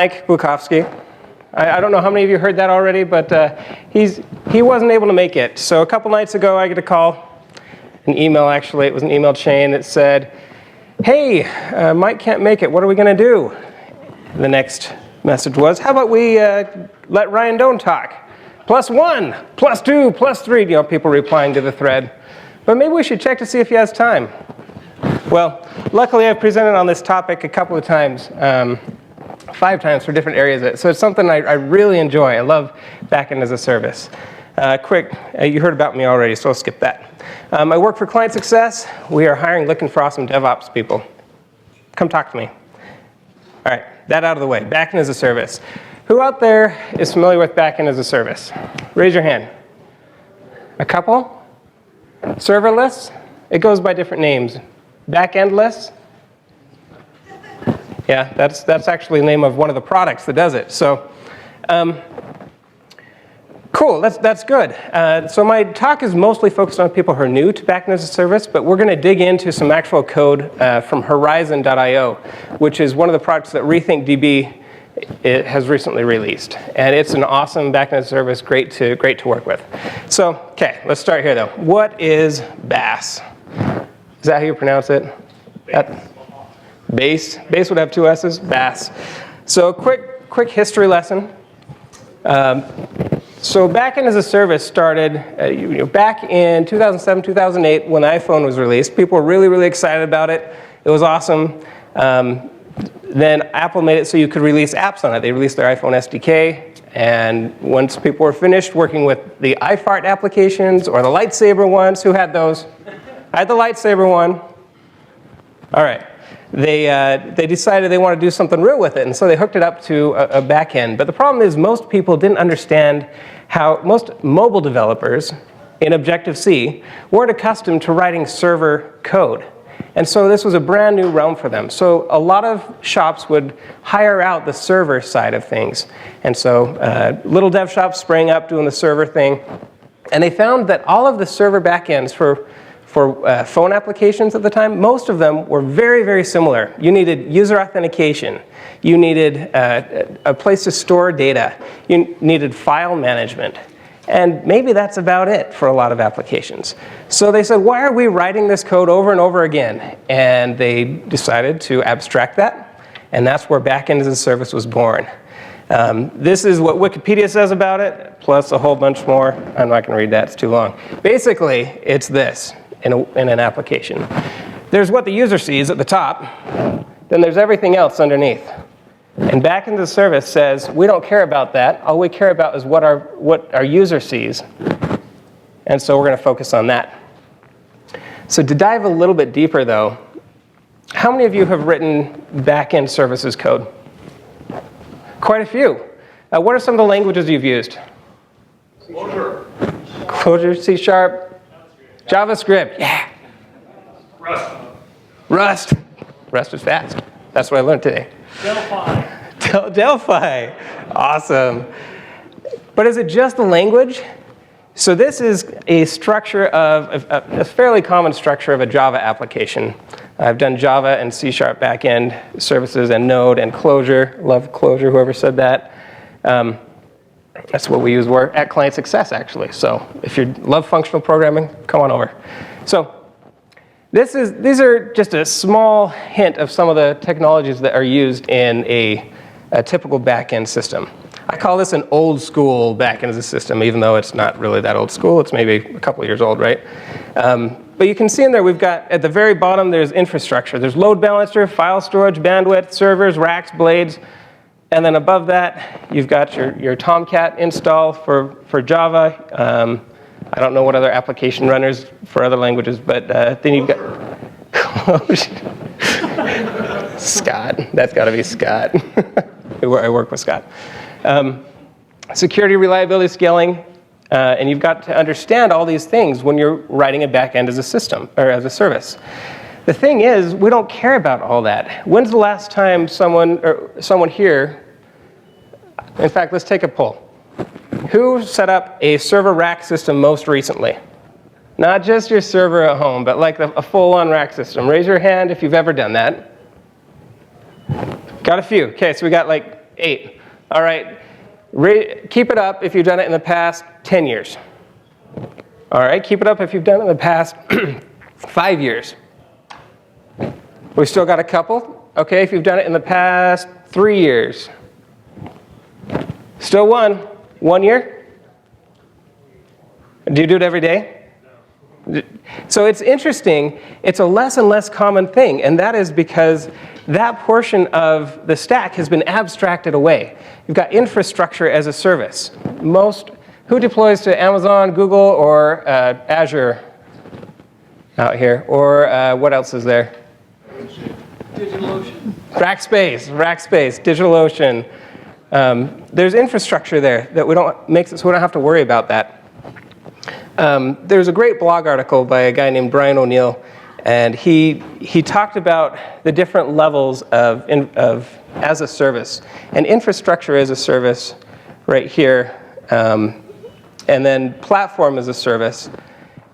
Mike Glukhovsky. I don't know how many of you heard that already, but he wasn't able to make it. So a couple nights ago, I get a call, an email actually. It was an email chain that said, hey, Mike can't make it. What are we going to do? The next message was, how about we let Ryan Doan talk? +1, +2, +3, you know, people replying to the thread. But maybe we should check to see if he has time. Well, luckily I've presented on this topic a couple of times, 5 times for different areas. So it's something I really enjoy. I love backend as a service. Quick, you heard about me already, so I'll skip that. I work for Client Success. We are hiring, looking for awesome DevOps people. Come talk to me. All right, that out of the way. Backend as a service. Who out there is familiar with backend as a service? Raise your hand. A couple? Serverless? It goes by different names. Backendless? Yeah, that's actually the name of one of the products that does it. So, cool, that's good. So my talk is mostly focused on people who are new to backend as a service, but we're going to dig into some actual code from Horizon.io, which is one of the products that RethinkDB has recently released. And it's an awesome backend as a service, great to work with. So, okay, let's start here though. What is BaaS? Is that how you pronounce it? BaaS. BaaS would have 2 S's. BaaS. So quick history lesson. So backend as a service started back in 2007, 2008 when the iPhone was released. People were really, really excited about it. It was awesome. Then Apple made it so you could release apps on it. They released their iPhone SDK. And once people were finished working with the iFart applications or the lightsaber ones, who had those? I had the lightsaber one. All right. They decided they want to do something real with it, and so they hooked it up to a backend. But the problem is most people didn't understand how most mobile developers in Objective-C weren't accustomed to writing server code. And so this was a brand new realm for them. So a lot of shops would hire out the server side of things. And so little dev shops sprang up doing the server thing. And they found that all of the server backends for phone applications at the time, most of them were very, very similar. You needed user authentication. You needed a place to store data. You needed file management. And maybe that's about it for a lot of applications. So they said, why are we writing this code over and over again? And they decided to abstract that. And that's where backend as a service was born. This is what Wikipedia says about it, plus a whole bunch more. I'm not going to read that. It's too long. Basically, it's this. In an application. There's what the user sees at the top, then there's everything else underneath. And backend as a service says, we don't care about that. All we care about is what our user sees. And so we're going to focus on that. So to dive a little bit deeper though, how many of you have written backend services code? Quite a few. What are some of the languages you've used? Clojure, C#, JavaScript, yeah. Rust. Rust is fast. That's what I learned today. Delphi. Awesome. But is it just the language? So this is a structure of a fairly common structure of a Java application. I've done Java and C# backend services and Node and Clojure. Love Clojure, whoever said that. That's what we use at Client Success, actually. So if you love functional programming, come on over. So these are just a small hint of some of the technologies that are used in a typical backend system. I call this an old school backend as a system, even though it's not really that old school. It's maybe a couple of years old, right? But you can see in there we've got, at the very bottom, there's infrastructure. There's load balancer, file storage, bandwidth, servers, racks, blades. And then above that, you've got your Tomcat install for Java. I don't know what other application runners for other languages, but then you've got Scott. That's got to be Scott. I work with Scott. Security, reliability, scaling, and you've got to understand all these things when you're writing a backend as a system or as a service. The thing is, we don't care about all that. When's the last time someone here, in fact, let's take a poll. Who set up a server rack system most recently? Not just your server at home, but like a full-on rack system. Raise your hand if you've ever done that. Got a few. Okay, so we got like 8. All right, keep it up if you've done it in the past 10 years. All right, keep it up if you've done it in the past 5 years. We've still got a couple. Okay, if you've done it in the past 3 years. Still 1 year? Do you do it every day? No. So it's interesting. It's a less and less common thing, and that is because that portion of the stack has been abstracted away. You've got infrastructure as a service. Who deploys to Amazon, Google, or Azure out here? Or what else is there? DigitalOcean. Rackspace, DigitalOcean. There's infrastructure there that makes it so we don't have to worry about that. There's a great blog article by a guy named Brian O'Neill, and he talked about the different levels of as a service, and infrastructure as a service right here, and then platform as a service.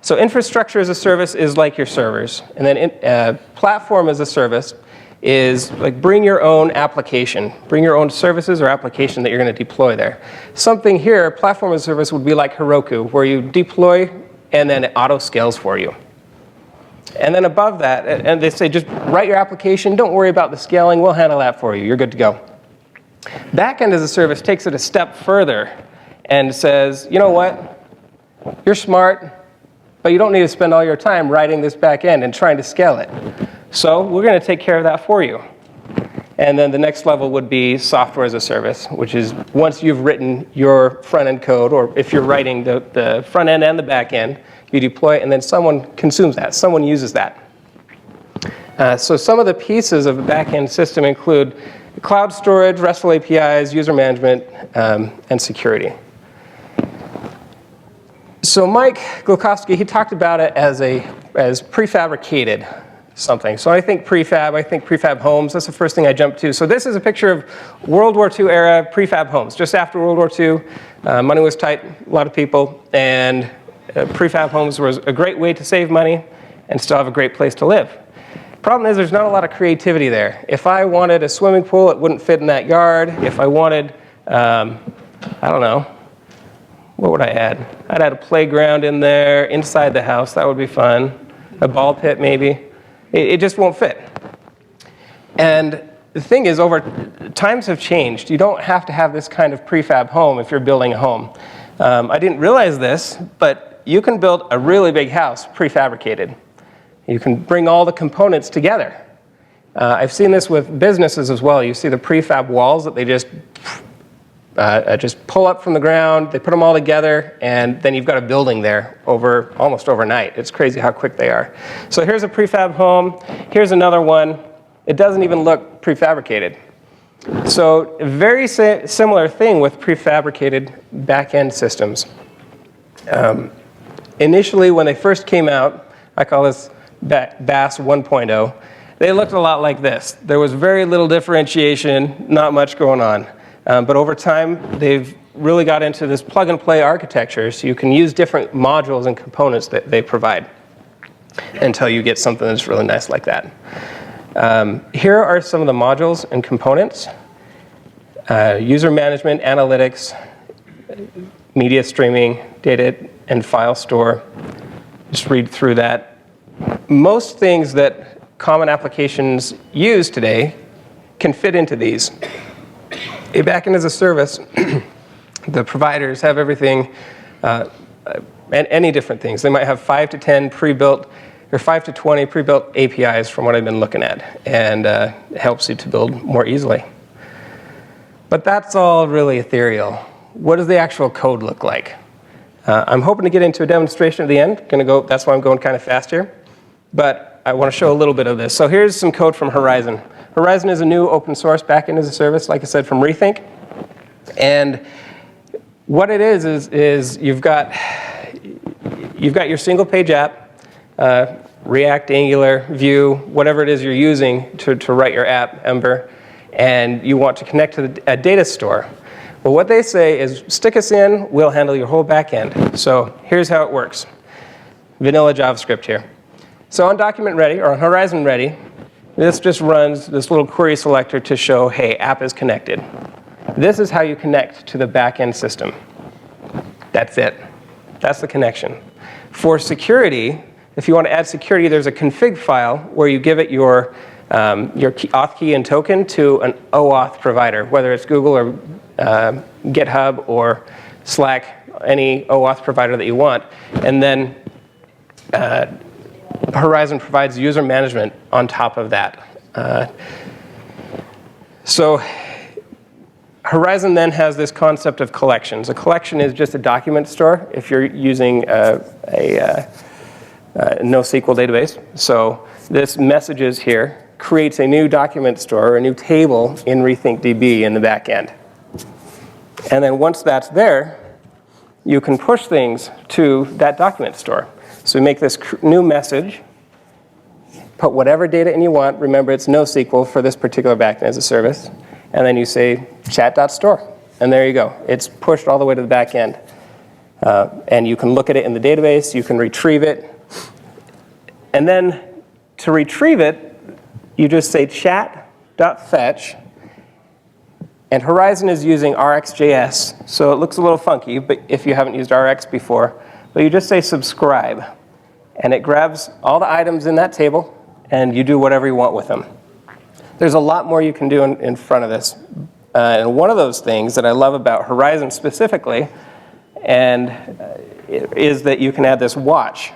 So infrastructure as a service is like your servers, and then platform as a service is like bring your own application, bring your own services or application that you're going to deploy there. Something here, platform as a service would be like Heroku, where you deploy and then it auto scales for you. And then above that, and they say just write your application, don't worry about the scaling, we'll handle that for you, you're good to go. Backend as a service takes it a step further and says, you know what, you're smart, but you don't need to spend all your time writing this backend and trying to scale it. So we're going to take care of that for you. And then the next level would be software as a service, which is once you've written your front-end code, or if you're writing the front end and the back end, you deploy it, and then someone consumes that, someone uses that. So some of the pieces of the back-end system include cloud storage, RESTful APIs, user management, and security. So Mike Glukhovsky, he talked about it as prefabricated something. So I think prefab homes. That's the first thing I jumped to. So this is a picture of World War II era prefab homes. Just after World War II, money was tight, a lot of people, and prefab homes was a great way to save money and still have a great place to live. Problem is there's not a lot of creativity there. If I wanted a swimming pool, it wouldn't fit in that yard. If I wanted, I don't know, what would I add? I'd add a playground in there, inside the house, that would be fun. A ball pit maybe. It just won't fit. And the thing is, times have changed. You don't have to have this kind of prefab home if you're building a home. I didn't realize this, but you can build a really big house prefabricated. You can bring all the components together. I've seen this with businesses as well. You see the prefab walls that they just pull up from the ground, they put them all together, and then you've got a building there almost overnight. It's crazy how quick they are. So here's a prefab home. Here's another one. It doesn't even look prefabricated. So a very similar thing with prefabricated back-end systems. Initially, when they first came out, I call this BaaS 1.0, they looked a lot like this. There was very little differentiation, not much going on. But over time, they've really got into this plug-and-play architecture, so you can use different modules and components that they provide until you get something that's really nice like that. Here are some of the modules and components. User management, analytics, media streaming, data and file store. Just read through that. Most things that common applications use today can fit into these. A backend as a service, the providers have everything, and any different things. They might have 5 to 10 pre-built, or 5 to 20 pre-built APIs from what I've been looking at, and it helps you to build more easily. But that's all really ethereal. What does the actual code look like? I'm hoping to get into a demonstration at the end. That's why I'm going kind of fast here. But I want to show a little bit of this. So here's some code from Horizon. Horizon is a new open source backend as a service, like I said, from Rethink. And what it is you've got your single page app, React, Angular, Vue, whatever it is you're using to write your app, Ember, and you want to connect to a data store. Well, what they say is stick us in, we'll handle your whole backend. So here's how it works. Vanilla JavaScript here. So on document ready, or on Horizon ready, this just runs this little query selector to show, hey, app is connected. This is how you connect to the backend system. That's it. That's the connection. For security, if you want to add security, there's a config file where you give it your auth key and token to an OAuth provider, whether it's Google or GitHub or Slack, any OAuth provider that you want. And then Horizon provides user management on top of that. So Horizon then has this concept of collections. A collection is just a document store if you're using a NoSQL database. So this messages here creates a new document store or a new table in RethinkDB in the back end. And then once that's there, you can push things to that document store. So we make this new message, put whatever data in you want. Remember, it's NoSQL for this particular backend as a service. And then you say chat.store. And there you go. It's pushed all the way to the back end. And you can look at it in the database. You can retrieve it. And then to retrieve it, you just say chat.fetch. And Horizon is using RxJS. So it looks a little funky, but if you haven't used Rx before. But you just say subscribe. And it grabs all the items in that table, and you do whatever you want with them. There's a lot more you can do in front of this. And one of those things that I love about Horizon specifically is that you can add this watch.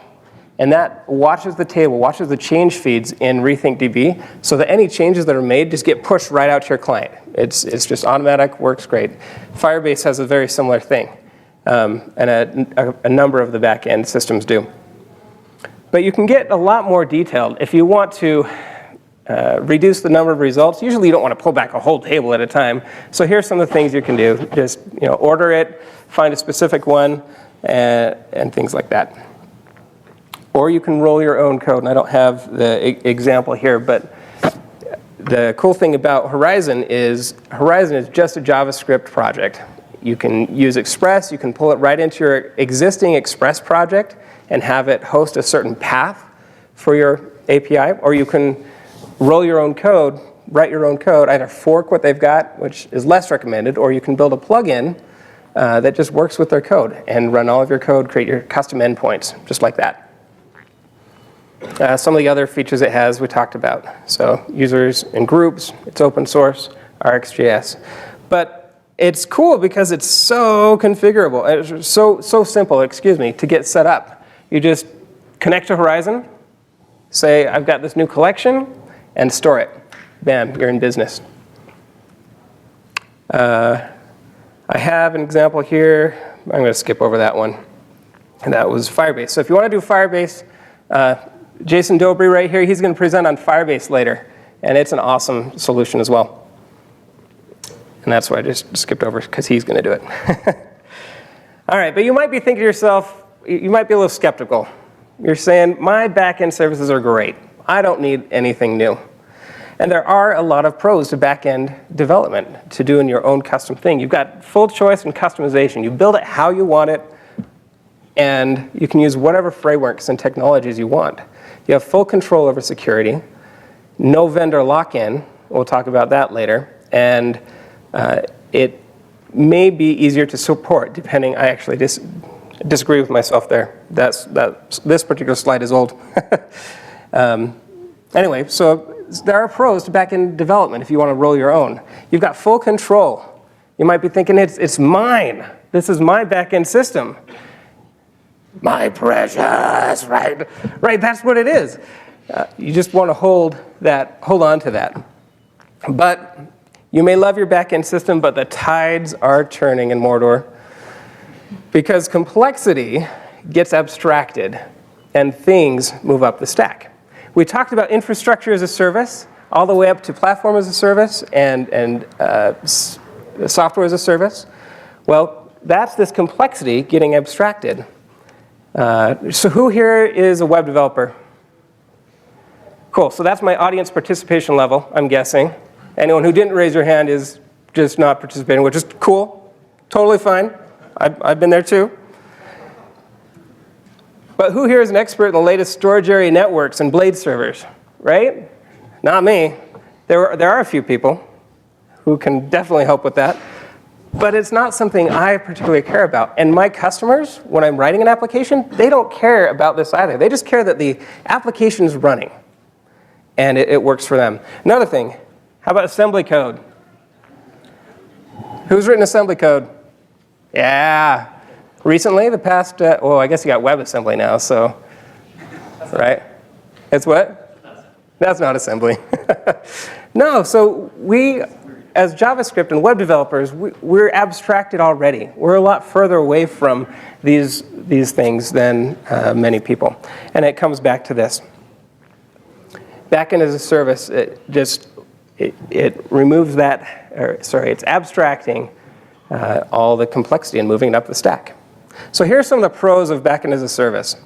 And that watches the table, watches the change feeds in RethinkDB, so that any changes that are made just get pushed right out to your client. It's just automatic, works great. Firebase has a very similar thing, and a number of the back-end systems do. But you can get a lot more detailed. If you want to reduce the number of results, usually you don't want to pull back a whole table at a time. So here's some of the things you can do. Just order it, find a specific one, and things like that. Or you can roll your own code. And I don't have the example here, but the cool thing about Horizon is just a JavaScript project. You can use Express. You can pull it right into your existing Express project and have it host a certain path for your API. Or you can roll your own code, write your own code, either fork what they've got, which is less recommended, or you can build a plugin that just works with their code and run all of your code, create your custom endpoints, just like that. Some of the other features it has we talked about. So users and groups, it's open source, RxJS. But it's cool because it's so configurable, it's so simple, to get set up. You just connect to Horizon, say I've got this new collection, and store it. Bam, you're in business. I have an example here. I'm going to skip over that one. And that was Firebase. So if you want to do Firebase, Jason Dobry right here, he's going to present on Firebase later. And it's an awesome solution as well. And that's why I just skipped over, because he's going to do it. All right, but you might be thinking to yourself, you might be a little skeptical. You're saying, my backend services are great. I don't need anything new. And there are a lot of pros to backend development, to doing your own custom thing. You've got full choice and customization. You build it how you want it, and you can use whatever frameworks and technologies you want. You have full control over security, no vendor lock-in. We'll talk about that later. And it may be easier to support, depending. I actually disagree with myself there. This particular slide is old. Anyway, so there are pros to backend development if you want to roll your own. You've got full control. You might be thinking, it's mine. This is my backend system. My precious, right? Right, that's what it is. You just want to hold on to that. But you may love your backend system, but the tides are turning in Mordor, because complexity gets abstracted and things move up the stack. We talked about infrastructure as a service, all the way up to platform as a service and software as a service. Well, that's this complexity getting abstracted. So who here is a web developer? Cool, so that's my audience participation level, I'm guessing. Anyone who didn't raise your hand is just not participating, which is cool, totally fine. I've been there too. But who here is an expert in the latest storage area networks and blade servers, right? Not me. There are a few people who can definitely help with that. But it's not something I particularly care about. And my customers, when I'm writing an application, they don't care about this either. They just care that the application is running and it works for them. Another thing, how about assembly code? Who's written assembly code? Yeah. Recently, the past, well, I guess you got WebAssembly now, so, right? It's what? That's not assembly. No, so we, as JavaScript and web developers, we're abstracted already. We're a lot further away from these things than many people. And it comes back to this. Backend as a service, it removes that, it's abstracting all the complexity and moving it up the stack. So here's some of the pros of backend as a service.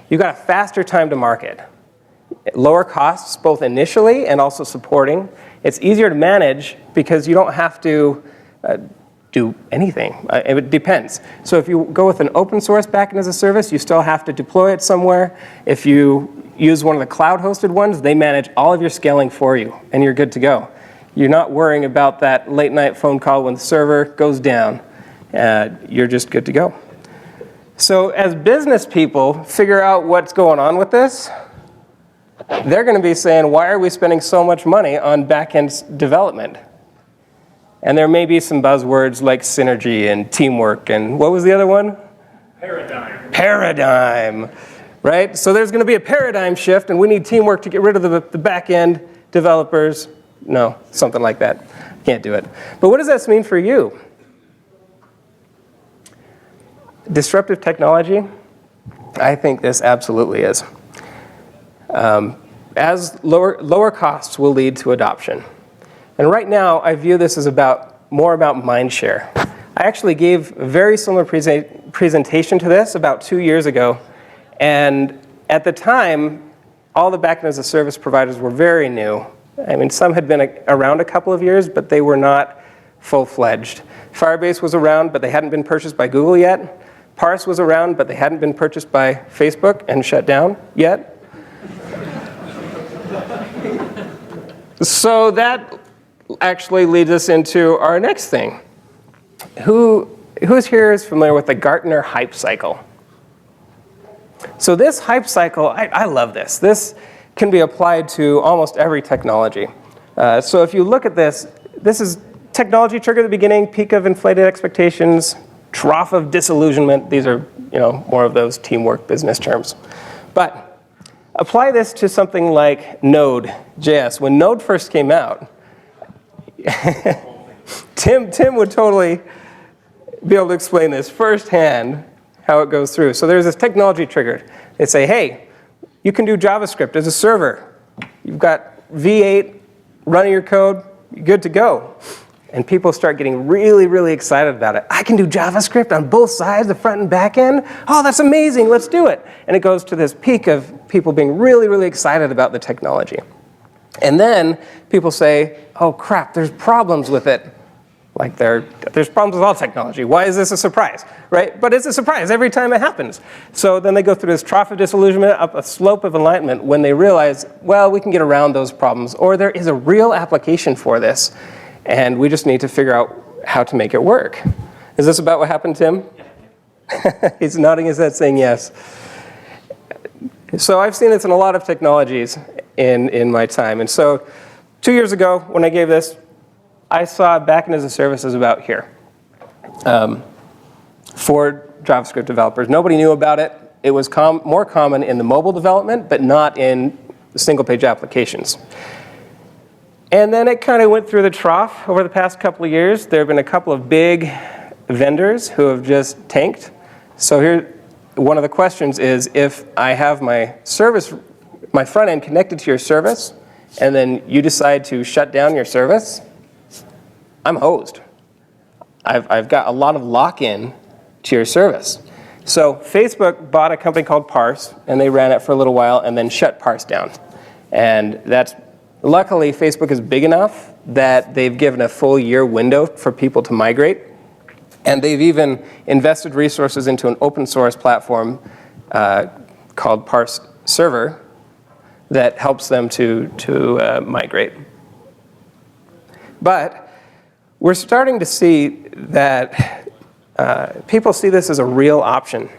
You've got a faster time to market. Lower costs, both initially and also supporting. It's easier to manage because you don't have to do anything. It depends. So if you go with an open source backend as a service, you still have to deploy it somewhere. If you use one of the cloud hosted ones, they manage all of your scaling for you, and you're good to go. You're not worrying about that late night phone call when the server goes down. You're just good to go. So as business people figure out what's going on with this, they're going to be saying, why are we spending so much money on backend development? And there may be some buzzwords like synergy and teamwork and what was the other one? Paradigm. Paradigm, right? So there's going to be a paradigm shift and we need teamwork to get rid of the backend developers. No, something like that. Can't do it. But what does this mean for you? Disruptive technology? I think this absolutely is. As lower costs will lead to adoption. And right now, I view this as more about mind share. I actually gave a very similar presentation to this about 2 years ago. And at the time, all the backend as a service providers were very new. I mean, some had been around a couple of years, but they were not full-fledged. Firebase was around, but they hadn't been purchased by Google yet. Parse was around, but they hadn't been purchased by Facebook and shut down yet. So that actually leads us into our next thing. Who's here is familiar with the Gartner hype cycle? So this hype cycle, I love this. This can be applied to almost every technology. So if you look at this, this is technology trigger at the beginning, peak of inflated expectations, trough of disillusionment. These are more of those teamwork business terms. But apply this to something like Node.js. When Node first came out, Tim would totally be able to explain this firsthand, how it goes through. So there's this technology trigger. They say, hey, you can do JavaScript as a server. You've got V8 running your code, you're good to go. And people start getting really, really excited about it. I can do JavaScript on both sides, the front and back end. Oh, that's amazing, let's do it. And it goes to this peak of people being really, really excited about the technology. And then people say, oh crap, there's problems with it. Like there's problems with all technology. Why is this a surprise, right? But it's a surprise every time it happens. So then they go through this trough of disillusionment, up a slope of enlightenment when they realize, well, we can get around those problems, or there is a real application for this, and we just need to figure out how to make it work. Is this about what happened, Tim? He's nodding his head saying yes. So I've seen this in a lot of technologies in my time. And so 2 years ago, when I gave this, I saw backend as a service is about here for JavaScript developers. Nobody knew about it. It was more common in the mobile development, but not in single-page applications. And then it kind of went through the trough over the past couple of years. There have been a couple of big vendors who have just tanked. So here, one of the questions is, if I have my service, my front end connected to your service, and then you decide to shut down your service, I'm hosed. I've got a lot of lock-in to your service. So Facebook bought a company called Parse, and they ran it for a little while and then shut Parse down. And that's, luckily, Facebook is big enough that they've given a full year window for people to migrate. And they've even invested resources into an open source platform called Parse Server that helps them to migrate. But we're starting to see that people see this as a real option.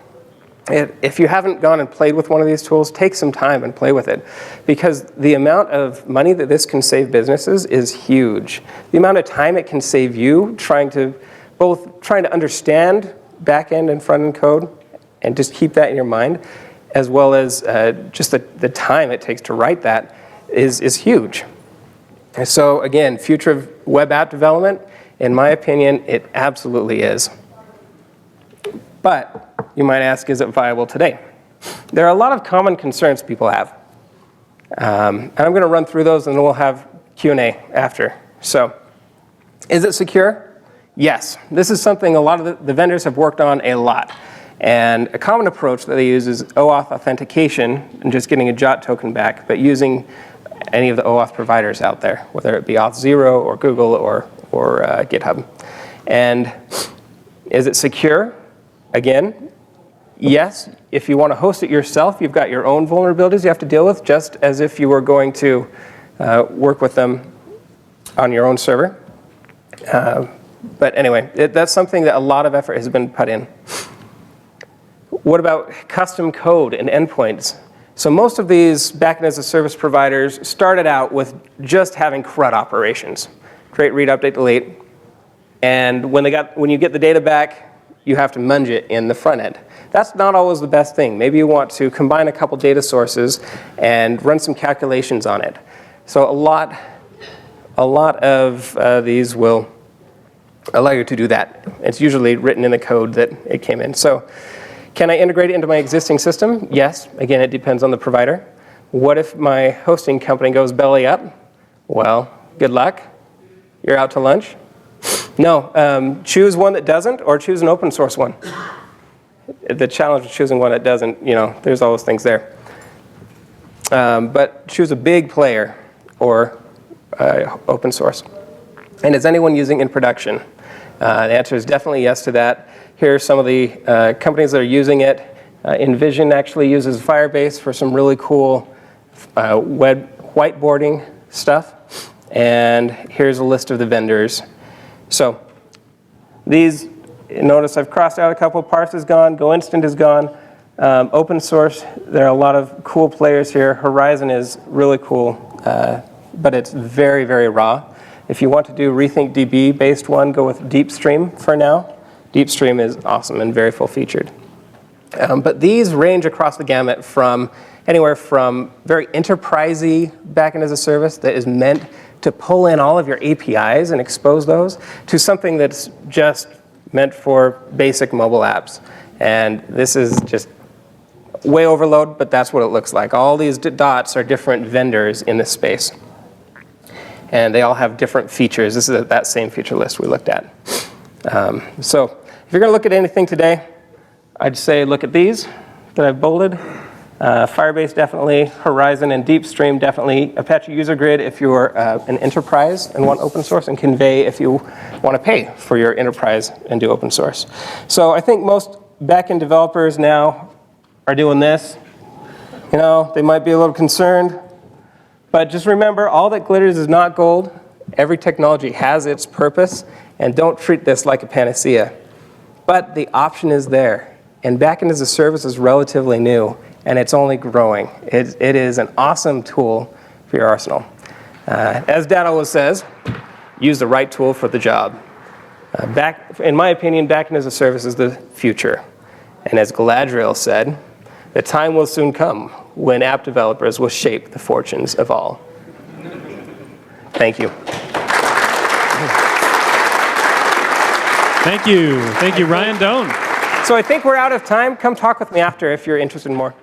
If you haven't gone and played with one of these tools, take some time and play with it, because the amount of money that this can save businesses is huge. The amount of time it can save you trying to understand back-end and front-end code and just keep that in your mind, as well as just the time it takes to write that is huge. And so again, future of web app development, in my opinion, it absolutely is. But you might ask, is it viable today? There are a lot of common concerns people have. And I'm going to run through those, and then we'll have Q&A after. So, is it secure? Yes. This is something a lot of the vendors have worked on a lot. And a common approach that they use is OAuth authentication, and just getting a JOT token back, but using any of the OAuth providers out there, whether it be Auth0 or Google or GitHub. And is it secure? Again, yes. If you want to host it yourself, you've got your own vulnerabilities you have to deal with, just as if you were going to work with them on your own server. But anyway, that's something that a lot of effort has been put in. What about custom code and endpoints? So most of these backend as a service providers started out with just having CRUD operations. Create, read, update, delete. And when you get the data back, you have to munge it in the front end. That's not always the best thing. Maybe you want to combine a couple data sources and run some calculations on it. So a lot of these will allow you to do that. It's usually written in the code that it came in. So can I integrate it into my existing system? Yes. Again, it depends on the provider. What if my hosting company goes belly up? Well, good luck. You're out to lunch. No, choose one that doesn't, or choose an open source one. The challenge of choosing one that doesn't, there's always things there. But choose a big player or open source. And is anyone using in production? The answer is definitely yes to that. Here are some of the companies that are using it. Envision actually uses Firebase for some really cool web whiteboarding stuff. And here's a list of the vendors. So these, notice I've crossed out a couple. Parse is gone. GoInstant is gone. Open source, there are a lot of cool players here. Horizon is really cool, but it's very, very raw. If you want to do RethinkDB based one, go with DeepStream for now. DeepStream is awesome and very full-featured. But these range across the gamut from anywhere from very enterprisey backend as a service that is meant to pull in all of your APIs and expose those, to something that's just meant for basic mobile apps. And this is just way overload, but that's what it looks like. All these dots are different vendors in this space. And they all have different features. This is that same feature list we looked at. So if you're going to look at anything today, I'd say look at these that I've bolded. Firebase definitely, Horizon and DeepStream definitely, Apache User Grid if you're an enterprise and want open source, and Convey if you want to pay for your enterprise and do open source. So I think most backend developers now are doing this. They might be a little concerned, but just remember, all that glitters is not gold. Every technology has its purpose, and don't treat this like a panacea. But the option is there, and backend as a service is relatively new, and it's only growing. It is an awesome tool for your arsenal. As Daedalus says, use the right tool for the job. In my opinion, backend as a service is the future. And as Galadriel said, the time will soon come when app developers will shape the fortunes of all. Thank you. Thank you. Thank you, Ryan Doan. So I think we're out of time. Come talk with me after if you're interested in more.